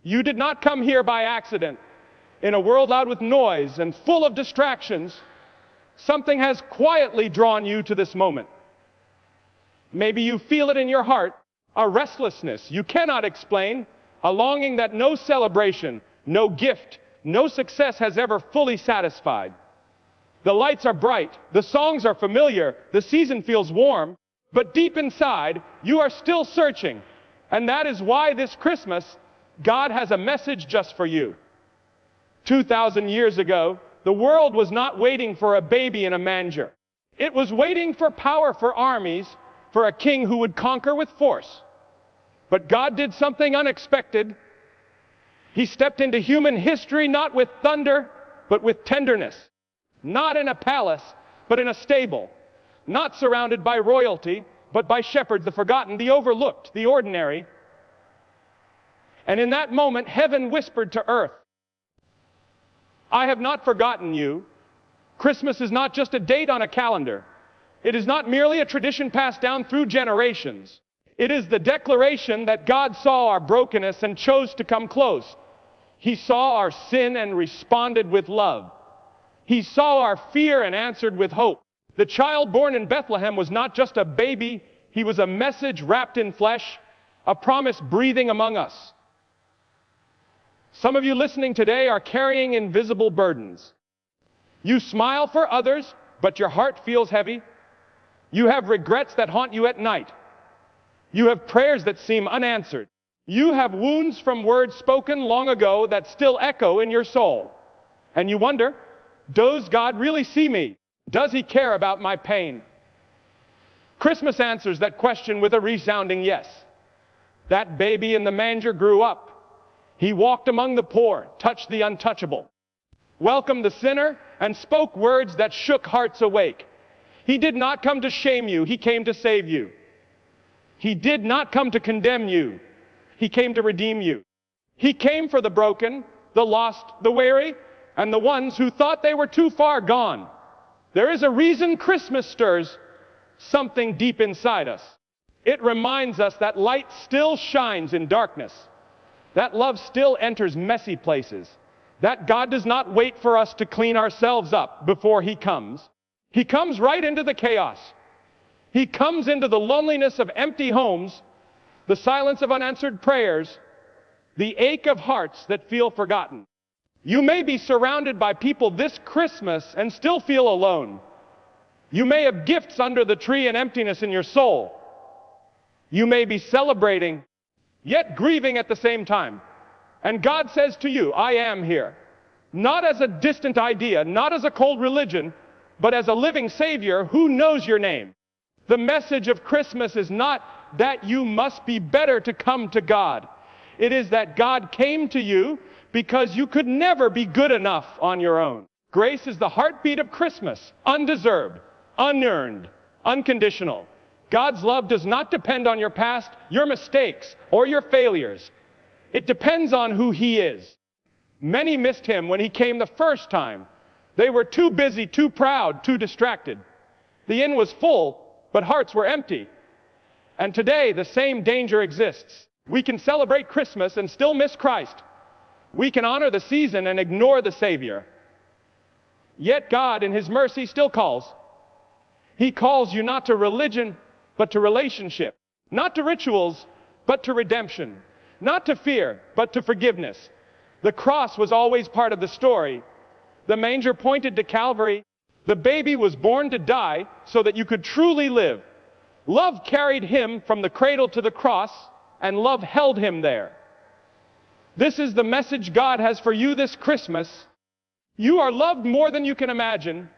You did not come here by accident. In a world loud with noise and full of distractions, something has quietly drawn you to this moment. Maybe you feel it in your heart, a restlessness you cannot explain, a longing that no celebration, no gift, no success has ever fully satisfied. The lights are bright, the songs are familiar, the season feels warm, but deep inside, you are still searching. And that is why this Christmas, God has a message just for you. 2,000 years ago, the world was not waiting for a baby in a manger. It was waiting for power, for armies, for a king who would conquer with force. But God did something unexpected. He stepped into human history not with thunder, but with tenderness. Not in a palace, but in a stable. Not surrounded by royalty, but by shepherds, the forgotten, the overlooked, the ordinary. And in that moment, heaven whispered to earth, I have not forgotten you. Christmas is not just a date on a calendar. It is not merely a tradition passed down through generations. It is the declaration that God saw our brokenness and chose to come close. He saw our sin and responded with love. He saw our fear and answered with hope. The child born in Bethlehem was not just a baby. He was a message wrapped in flesh, a promise breathing among us. Some of you listening today are carrying invisible burdens. You smile for others, but your heart feels heavy. You have regrets that haunt you at night. You have prayers that seem unanswered. You have wounds from words spoken long ago that still echo in your soul. And you wonder, does God really see me? Does He care about my pain? Christmas answers that question with a resounding yes. That baby in the manger grew up. He walked among the poor, touched the untouchable, welcomed the sinner, and spoke words that shook hearts awake. He did not come to shame you. He came to save you. He did not come to condemn you. He came to redeem you. He came for the broken, the lost, the weary, and the ones who thought they were too far gone. There is a reason Christmas stirs something deep inside us. It reminds us that light still shines in darkness, that love still enters messy places, that God does not wait for us to clean ourselves up before He comes. He comes right into the chaos. He comes into the loneliness of empty homes, the silence of unanswered prayers, the ache of hearts that feel forgotten. You may be surrounded by people this Christmas and still feel alone. You may have gifts under the tree and emptiness in your soul. You may be celebrating, yet grieving at the same time. And God says to you, I am here. Not as a distant idea, not as a cold religion, but as a living Savior who knows your name. The message of Christmas is not that you must be better to come to God. It is that God came to you because you could never be good enough on your own. Grace is the heartbeat of Christmas, undeserved, unearned, unconditional. God's love does not depend on your past, your mistakes, or your failures. It depends on who He is. Many missed Him when He came the first time. They were too busy, too proud, too distracted. The inn was full, but hearts were empty. And today, the same danger exists. We can celebrate Christmas and still miss Christ. We can honor the season and ignore the Savior. Yet God, in His mercy, still calls. He calls you not to religion, but to relationship. Not to rituals, but to redemption. Not to fear, but to forgiveness. The cross was always part of the story. The manger pointed to Calvary. The baby was born to die so that you could truly live. Love carried Him from the cradle to the cross, and love held Him there. This is the message God has for you this Christmas. You are loved more than you can imagine.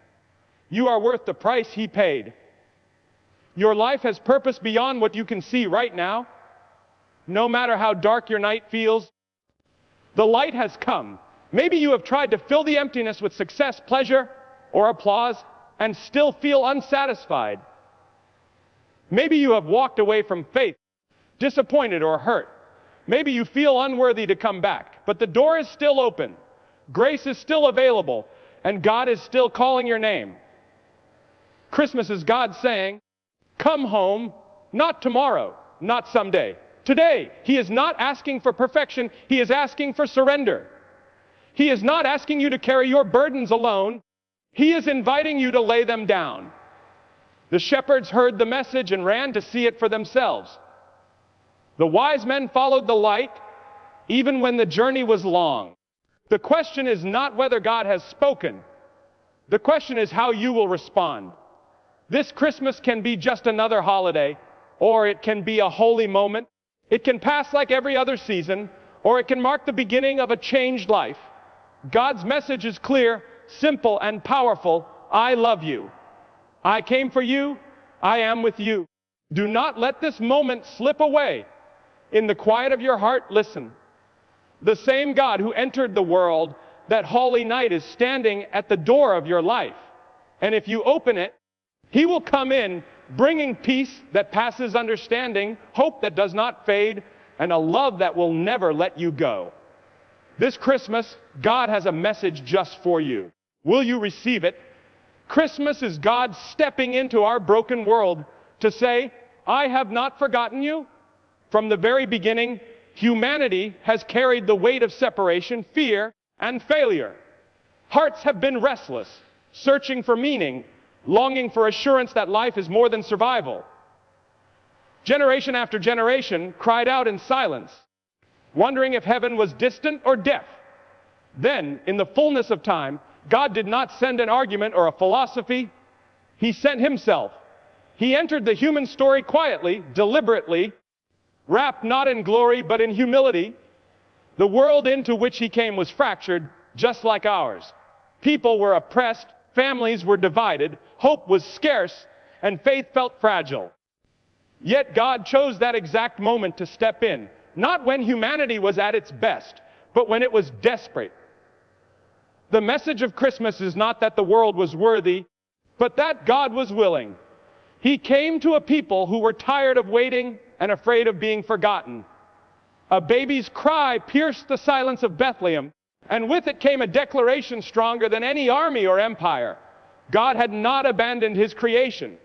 You are worth the price He paid. Your life has purpose beyond what you can see right now. No matter how dark your night feels, the light has come. Maybe you have tried to fill the emptiness with success, pleasure, or applause, and still feel unsatisfied. Maybe you have walked away from faith, disappointed or hurt. Maybe you feel unworthy to come back, but the door is still open. Grace is still available, and God is still calling your name. Christmas is God saying, come home, not tomorrow, not someday, Today, he is not asking for perfection, he is asking for surrender. He is not asking you to carry your burdens alone, he is inviting you to lay them down. The shepherds heard the message and ran to see it for themselves. The wise men followed the light, even when the journey was long. The question is not whether God has spoken. The question is how you will respond. This Christmas can be just another holiday, or it can be a holy moment. It can pass like every other season, or it can mark the beginning of a changed life. God's message is clear, simple, and powerful. I love you. I came for you. I am with you. Do not let this moment slip away. In the quiet of your heart, listen. The same God who entered the world that holy night is standing at the door of your life. And if you open it, he will come in, bringing peace that passes understanding, hope that does not fade, and a love that will never let you go. This Christmas, God has a message just for you. Will you receive it? Christmas is God stepping into our broken world to say, I have not forgotten you. From the very beginning, humanity has carried the weight of separation, fear, and failure. Hearts have been restless, searching for meaning, longing for assurance that life is more than survival. Generation after generation cried out in silence, wondering if heaven was distant or deaf. Then, in the fullness of time, God did not send an argument or a philosophy. He sent himself. He entered the human story quietly, deliberately, wrapped not in glory but in humility. The world into which he came was fractured, just like ours. People were oppressed, families were divided, hope was scarce, and faith felt fragile. Yet God chose that exact moment to step in, not when humanity was at its best, but when it was desperate. The message of Christmas is not that the world was worthy, but that God was willing. He came to a people who were tired of waiting and afraid of being forgotten. A baby's cry pierced the silence of Bethlehem, and with it came a declaration stronger than any army or empire. God had not abandoned his creation.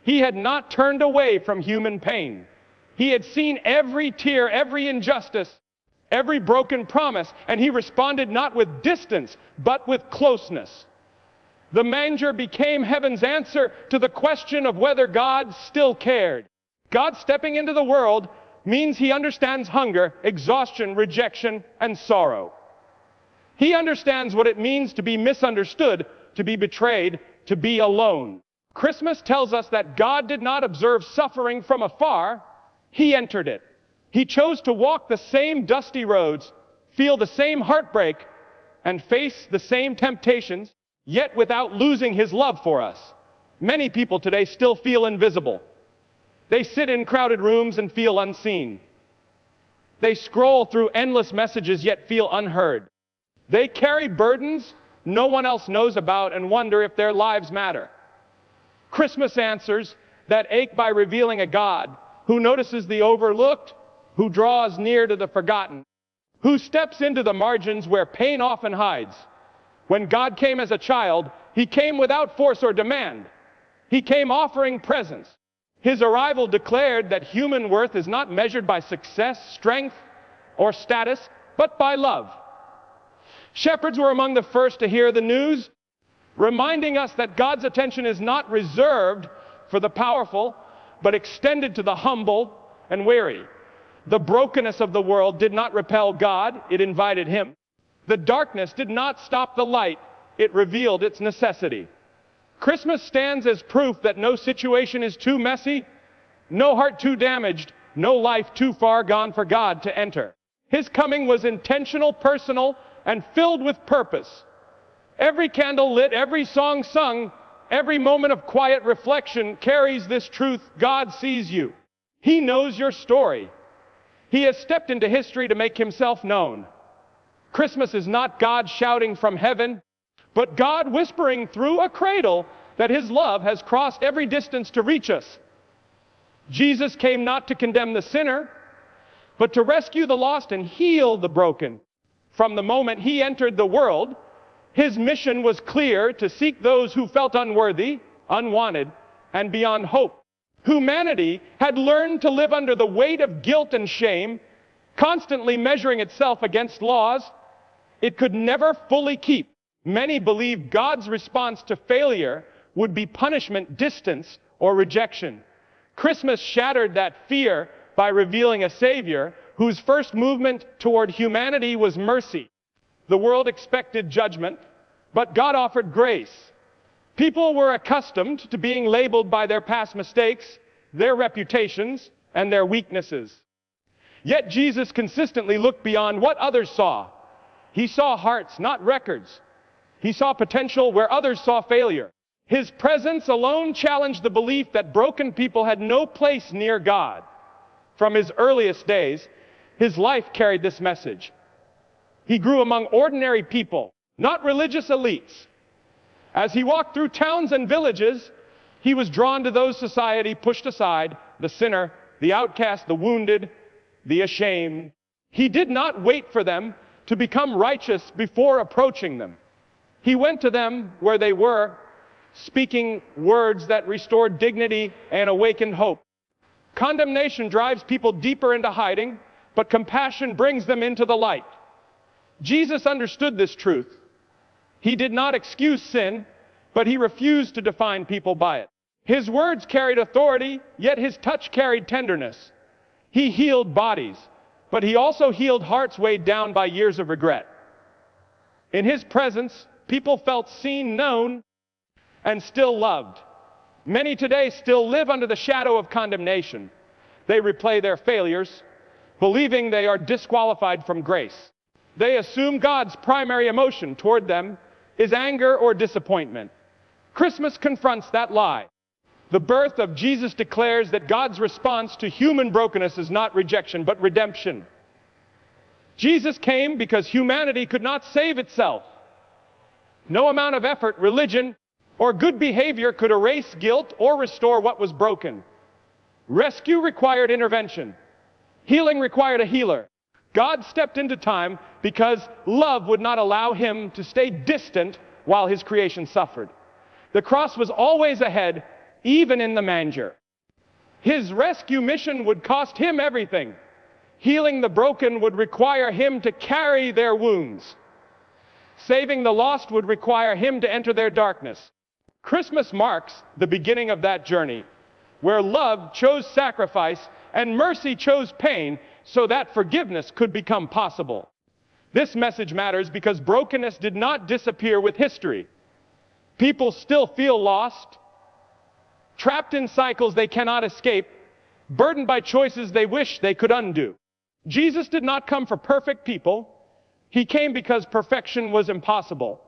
He had not turned away from human pain. He had seen every tear, every injustice, every broken promise, and he responded not with distance, but with closeness. The manger became heaven's answer to the question of whether God still cared. God stepping into the world means he understands hunger, exhaustion, rejection, and sorrow. He understands what it means to be misunderstood, to be betrayed, to be alone. Christmas tells us that God did not observe suffering from afar. He entered it. He chose to walk the same dusty roads, feel the same heartbreak, and face the same temptations, yet without losing his love for us. Many people today still feel invisible. They sit in crowded rooms and feel unseen. They scroll through endless messages yet feel unheard. They carry burdens no one else knows about and wonder if their lives matter. Christmas answers that ache by revealing a God who notices the overlooked, who draws near to the forgotten, who steps into the margins where pain often hides. When God came as a child, he came without force or demand. He came offering presence. His arrival declared that human worth is not measured by success, strength, or status, but by love. Shepherds were among the first to hear the news, reminding us that God's attention is not reserved for the powerful, but extended to the humble and weary. The brokenness of the world did not repel God, it invited him. The darkness did not stop the light, it revealed its necessity. Christmas stands as proof that no situation is too messy, no heart too damaged, no life too far gone for God to enter. His coming was intentional, personal, and filled with purpose. Every candle lit, every song sung, every moment of quiet reflection carries this truth: God sees you. He knows your story. He has stepped into history to make himself known. Christmas is not God shouting from heaven, but God whispering through a cradle that his love has crossed every distance to reach us. Jesus came not to condemn the sinner, but to rescue the lost and heal the broken. From the moment he entered the world, his mission was clear: to seek those who felt unworthy, unwanted, and beyond hope. Humanity had learned to live under the weight of guilt and shame, constantly measuring itself against laws it could never fully keep. Many believed God's response to failure would be punishment, distance, or rejection. Christmas shattered that fear by revealing a Savior whose first movement toward humanity was mercy. The world expected judgment, but God offered grace. People were accustomed to being labeled by their past mistakes, their reputations, and their weaknesses. Yet Jesus consistently looked beyond what others saw. He saw hearts, not records. He saw potential where others saw failure. His presence alone challenged the belief that broken people had no place near God. From his earliest days, his life carried this message. He grew among ordinary people, not religious elites. As he walked through towns and villages, he was drawn to those society pushed aside, the sinner, the outcast, the wounded, the ashamed. He did not wait for them to become righteous before approaching them. He went to them where they were, speaking words that restored dignity and awakened hope. Condemnation drives people deeper into hiding, but compassion brings them into the light. Jesus understood this truth. He did not excuse sin, but he refused to define people by it. His words carried authority, yet his touch carried tenderness. He healed bodies, but he also healed hearts weighed down by years of regret. In his presence, people felt seen, known, and still loved. Many today still live under the shadow of condemnation. They replay their failures, believing they are disqualified from grace. They assume God's primary emotion toward them is anger or disappointment. Christmas confronts that lie. The birth of Jesus declares that God's response to human brokenness is not rejection, but redemption. Jesus came because humanity could not save itself. No amount of effort, religion, or good behavior could erase guilt or restore what was broken. Rescue required intervention. Healing required a healer. God stepped into time because love would not allow him to stay distant while his creation suffered. The cross was always ahead, even in the manger. His rescue mission would cost him everything. Healing the broken would require him to carry their wounds. Saving the lost would require him to enter their darkness. Christmas marks the beginning of that journey, where love chose sacrifice and mercy chose pain so that forgiveness could become possible. This message matters because brokenness did not disappear with history. People still feel lost, trapped in cycles they cannot escape, burdened by choices they wish they could undo. Jesus did not come for perfect people. He came because perfection was impossible.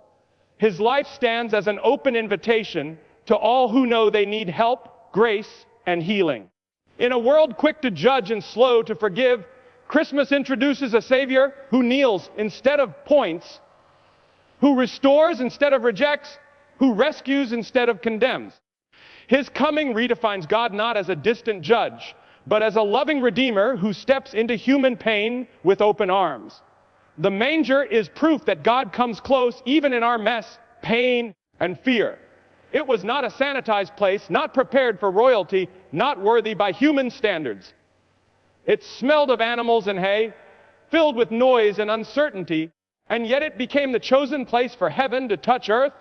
His life stands as an open invitation to all who know they need help, grace, and healing. In a world quick to judge and slow to forgive, Christmas introduces a Savior who kneels instead of points, who restores instead of rejects, who rescues instead of condemns. His coming redefines God not as a distant judge, but as a loving Redeemer who steps into human pain with open arms. The manger is proof that God comes close even in our mess, pain, and fear. It was not a sanitized place, not prepared for royalty, not worthy by human standards. It smelled of animals and hay, filled with noise and uncertainty, and yet it became the chosen place for heaven to touch earth.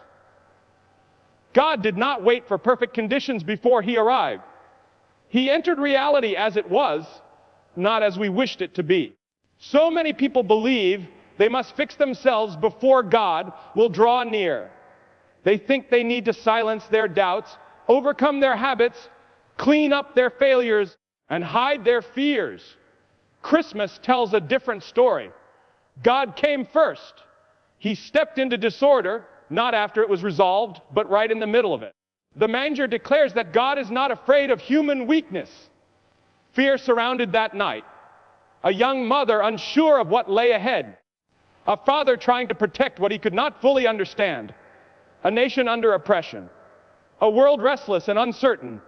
God did not wait for perfect conditions before he arrived. He entered reality as it was, not as we wished it to be. So many people believe they must fix themselves before God will draw near. They think they need to silence their doubts, overcome their habits, clean up their failures, and hide their fears. Christmas tells a different story. God came first. He stepped into disorder, not after it was resolved, but right in the middle of it. The manger declares that God is not afraid of human weakness. Fear surrounded that night. A young mother unsure of what lay ahead. A father trying to protect what he could not fully understand. A nation under oppression. A world restless and uncertain.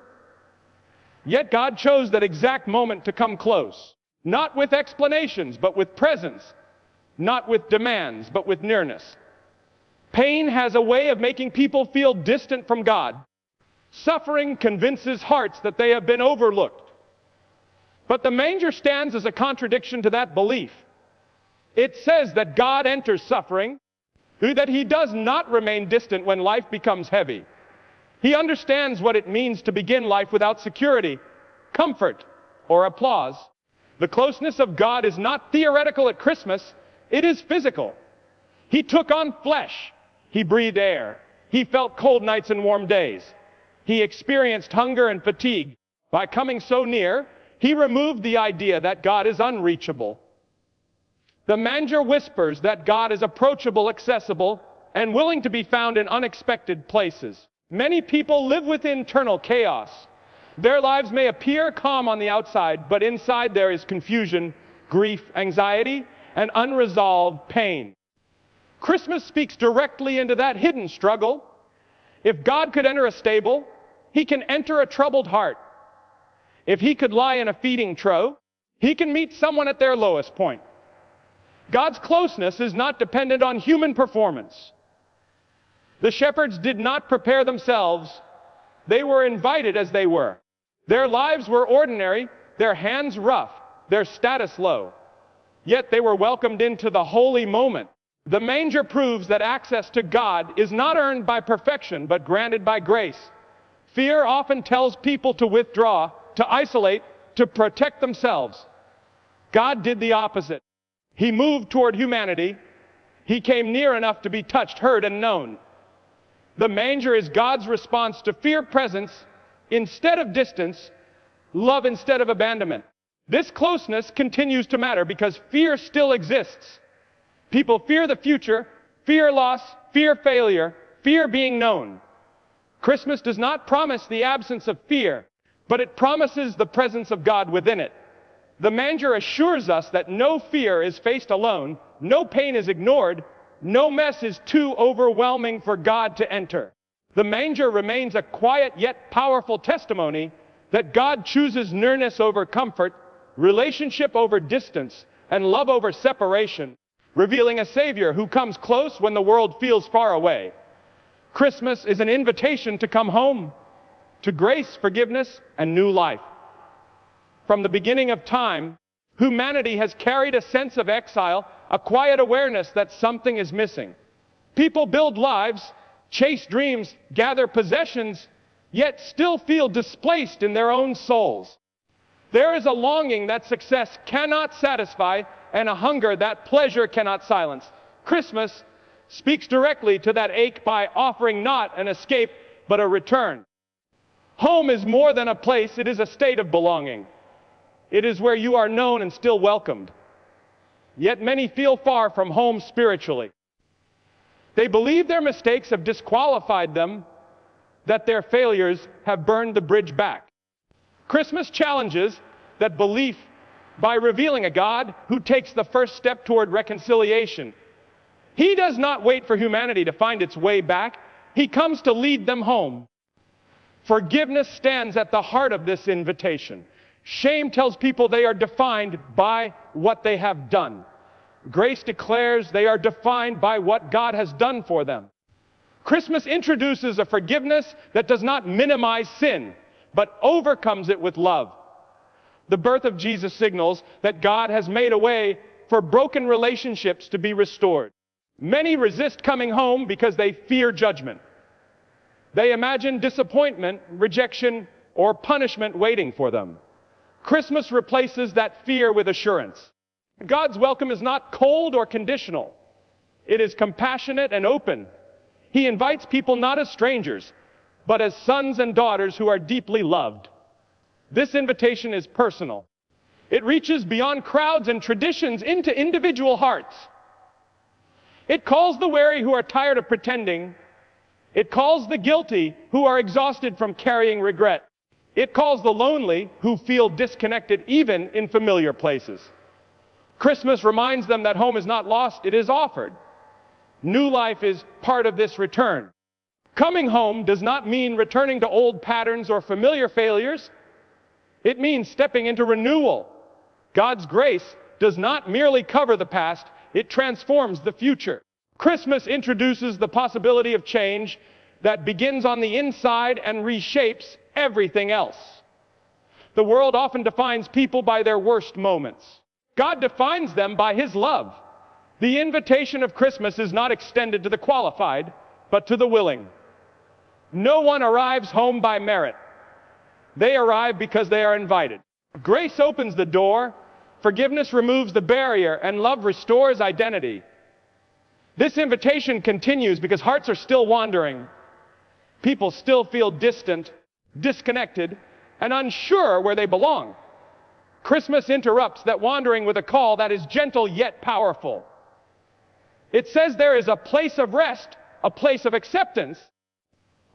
Yet God chose that exact moment to come close. Not with explanations, but with presence. Not with demands, but with nearness. Pain has a way of making people feel distant from God. Suffering convinces hearts that they have been overlooked. But the manger stands as a contradiction to that belief. It says that God enters suffering, that he does not remain distant when life becomes heavy. He understands what it means to begin life without security, comfort, or applause. The closeness of God is not theoretical at Christmas, it is physical. He took on flesh. He breathed air. He felt cold nights and warm days. He experienced hunger and fatigue. By coming so near, he removed the idea that God is unreachable. The manger whispers that God is approachable, accessible, and willing to be found in unexpected places. Many people live with internal chaos. Their lives may appear calm on the outside, but inside there is confusion, grief, anxiety, and unresolved pain. Christmas speaks directly into that hidden struggle. If God could enter a stable, he can enter a troubled heart. If he could lie in a feeding trough, he can meet someone at their lowest point. God's closeness is not dependent on human performance. The shepherds did not prepare themselves. They were invited as they were. Their lives were ordinary, their hands rough, their status low. Yet they were welcomed into the holy moment. The manger proves that access to God is not earned by perfection, but granted by grace. Fear often tells people to withdraw, to isolate, to protect themselves. God did the opposite. He moved toward humanity. He came near enough to be touched, heard, and known. The manger is God's response to fear presence instead of distance, love instead of abandonment. This closeness continues to matter because fear still exists. People fear the future, fear loss, fear failure, fear being known. Christmas does not promise the absence of fear, but it promises the presence of God within it. The manger assures us that no fear is faced alone, no pain is ignored, no mess is too overwhelming for God to enter. The manger remains a quiet yet powerful testimony that God chooses nearness over comfort, relationship over distance, and love over separation, revealing a Savior who comes close when the world feels far away. Christmas is an invitation to come home, to grace, forgiveness, and new life. From the beginning of time, humanity has carried a sense of exile, a quiet awareness that something is missing. People build lives, chase dreams, gather possessions, yet still feel displaced in their own souls. There is a longing that success cannot satisfy and a hunger that pleasure cannot silence. Christmas speaks directly to that ache by offering not an escape, but a return. Home is more than a place, it is a state of belonging. It is where you are known and still welcomed. Yet many feel far from home spiritually. They believe their mistakes have disqualified them, that their failures have burned the bridge back. Christmas challenges that belief by revealing a God who takes the first step toward reconciliation. He does not wait for humanity to find its way back. He comes to lead them home. Forgiveness stands at the heart of this invitation. Shame tells people they are defined by what they have done. Grace declares they are defined by what God has done for them. Christmas introduces a forgiveness that does not minimize sin, but overcomes it with love. The birth of Jesus signals that God has made a way for broken relationships to be restored. Many resist coming home because they fear judgment. They imagine disappointment, rejection, or punishment waiting for them. Christmas replaces that fear with assurance. God's welcome is not cold or conditional. It is compassionate and open. He invites people not as strangers, but as sons and daughters who are deeply loved. This invitation is personal. It reaches beyond crowds and traditions into individual hearts. It calls the weary who are tired of pretending. It calls the guilty who are exhausted from carrying regret. It calls the lonely who feel disconnected even in familiar places. Christmas reminds them that home is not lost, it is offered. New life is part of this return. Coming home does not mean returning to old patterns or familiar failures. It means stepping into renewal. God's grace does not merely cover the past, it transforms the future. Christmas introduces the possibility of change, that begins on the inside and reshapes everything else. The world often defines people by their worst moments. God defines them by His love. The invitation of Christmas is not extended to the qualified, but to the willing. No one arrives home by merit. They arrive because they are invited. Grace opens the door, forgiveness removes the barrier, and love restores identity. This invitation continues because hearts are still wandering. People still feel distant, disconnected, and unsure where they belong. Christmas interrupts that wandering with a call that is gentle yet powerful. It says there is a place of rest, a place of acceptance,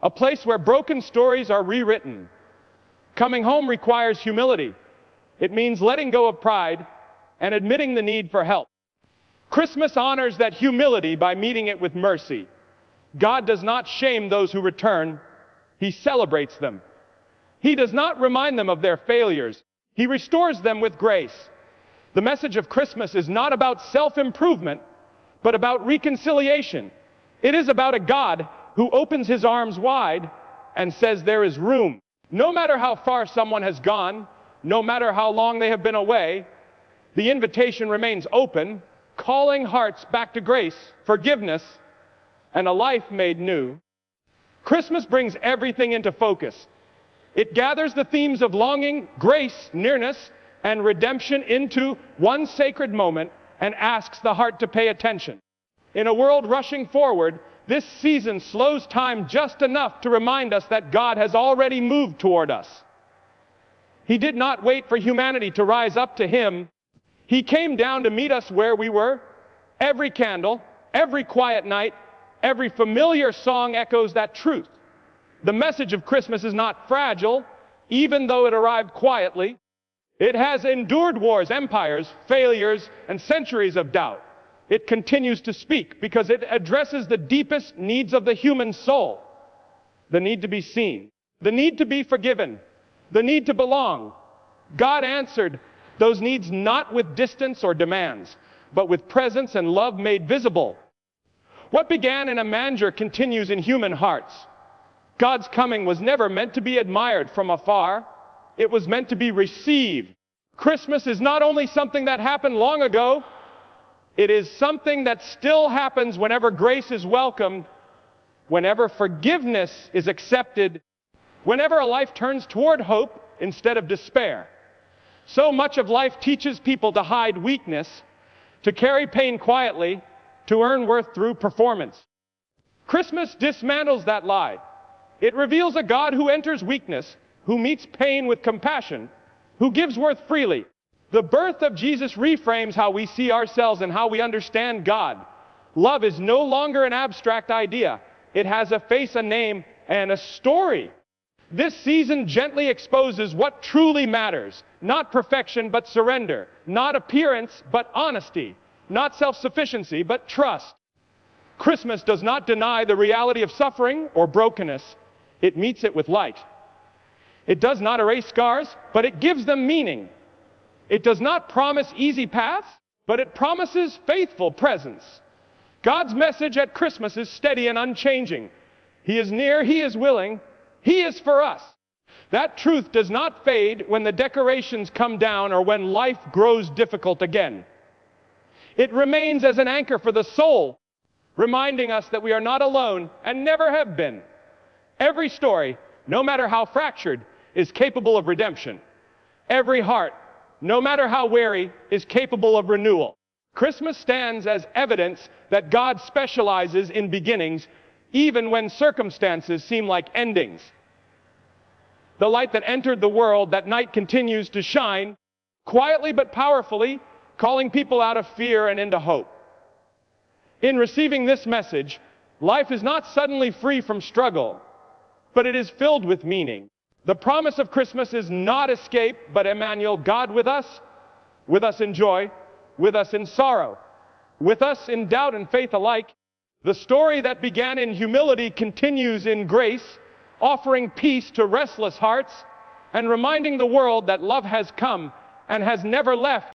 a place where broken stories are rewritten. Coming home requires humility. It means letting go of pride and admitting the need for help. Christmas honors that humility by meeting it with mercy. God does not shame those who return. He celebrates them. He does not remind them of their failures. He restores them with grace. The message of Christmas is not about self-improvement, but about reconciliation. It is about a God who opens His arms wide and says there is room. No matter how far someone has gone, no matter how long they have been away, the invitation remains open, calling hearts back to grace, forgiveness, and a life made new. Christmas brings everything into focus. It gathers the themes of longing, grace, nearness, and redemption into one sacred moment and asks the heart to pay attention. In a world rushing forward, this season slows time just enough to remind us that God has already moved toward us. He did not wait for humanity to rise up to Him. He came down to meet us where we were. Every candle, every quiet night, every familiar song echoes that truth. The message of Christmas is not fragile, even though it arrived quietly. It has endured wars, empires, failures, and centuries of doubt. It continues to speak because it addresses the deepest needs of the human soul. The need to be seen, the need to be forgiven, the need to belong. God answered those needs not with distance or demands, but with presence and love made visible. What began in a manger continues in human hearts. God's coming was never meant to be admired from afar. It was meant to be received. Christmas is not only something that happened long ago, it is something that still happens whenever grace is welcomed, whenever forgiveness is accepted, whenever a life turns toward hope instead of despair. So much of life teaches people to hide weakness, to carry pain quietly, to earn worth through performance. Christmas dismantles that lie. It reveals a God who enters weakness, who meets pain with compassion, who gives worth freely. The birth of Jesus reframes how we see ourselves and how we understand God. Love is no longer an abstract idea. It has a face, a name, and a story. This season gently exposes what truly matters. Not perfection, but surrender. Not appearance, but honesty. Not self-sufficiency, but trust. Christmas does not deny the reality of suffering or brokenness. It meets it with light. It does not erase scars, but it gives them meaning. It does not promise easy paths, but it promises faithful presence. God's message at Christmas is steady and unchanging. He is near, He is willing, He is for us. That truth does not fade when the decorations come down or when life grows difficult again. It remains as an anchor for the soul, reminding us that we are not alone and never have been. Every story, no matter how fractured, is capable of redemption. Every heart, no matter how weary, is capable of renewal. Christmas stands as evidence that God specializes in beginnings, even when circumstances seem like endings. The light that entered the world that night continues to shine, quietly but powerfully, calling people out of fear and into hope. In receiving this message, life is not suddenly free from struggle, but it is filled with meaning. The promise of Christmas is not escape, but Emmanuel, God with us in joy, with us in sorrow, with us in doubt and faith alike. The story that began in humility continues in grace, offering peace to restless hearts and reminding the world that love has come and has never left.